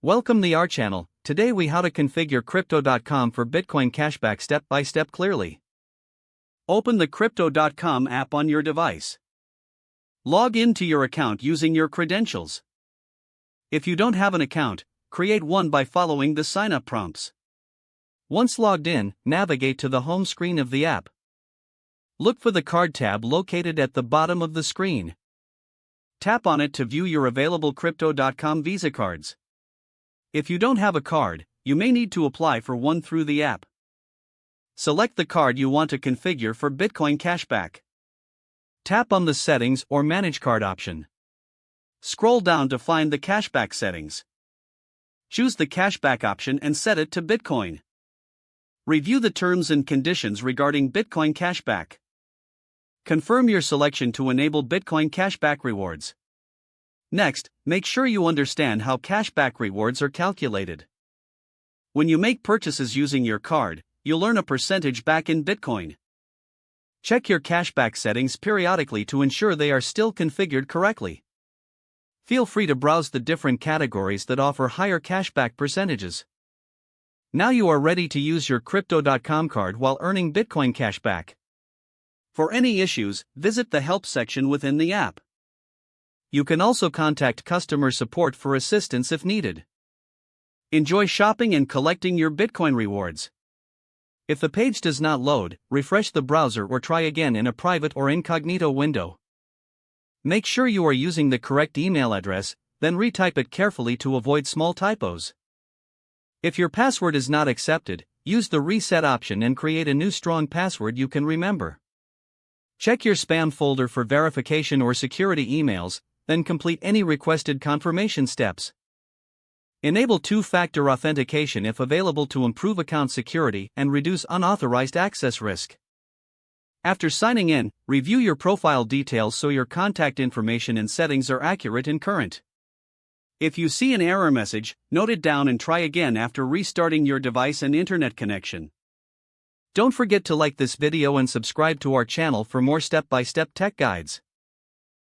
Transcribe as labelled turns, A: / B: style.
A: Welcome to our channel. Today we how to configure Crypto.com for Bitcoin Cashback step by step clearly. Open the Crypto.com app on your device. Log into your account using your credentials. If you don't have an account, create one by following the sign-up prompts. Once logged in, navigate to the home screen of the app. Look for the card tab located at the bottom of the screen. Tap on it to view your available Crypto.com Visa cards. If you don't have a card, you may need to apply for one through the app. Select the card you want to configure for Bitcoin Cashback. Tap on the Settings or Manage Card option. Scroll down to find the Cashback settings. Choose the Cashback option and set it to Bitcoin. Review the terms and conditions regarding Bitcoin Cashback. Confirm your selection to enable Bitcoin Cashback rewards. Next, make sure you understand how cashback rewards are calculated. When you make purchases using your card, you'll earn a percentage back in Bitcoin. Check your cashback settings periodically to ensure they are still configured correctly. Feel free to browse the different categories that offer higher cashback percentages. Now you are ready to use your Crypto.com card while earning Bitcoin cashback. For any issues, visit the help section within the app. You can also contact customer support for assistance if needed. Enjoy shopping and collecting your Bitcoin rewards. If the page does not load, refresh the browser or try again in a private or incognito window. Make sure you are using the correct email address, then retype it carefully to avoid small typos. If your password is not accepted, use the reset option and create a new strong password you can remember. Check your spam folder for verification or security emails, then complete any requested confirmation steps. Enable two-factor authentication if available to improve account security and reduce unauthorized access risk. After signing in, review your profile details so your contact information and settings are accurate and current. If you see an error message, note it down and try again after restarting your device and internet connection. Don't forget to like this video and subscribe to our channel for more step-by-step tech guides.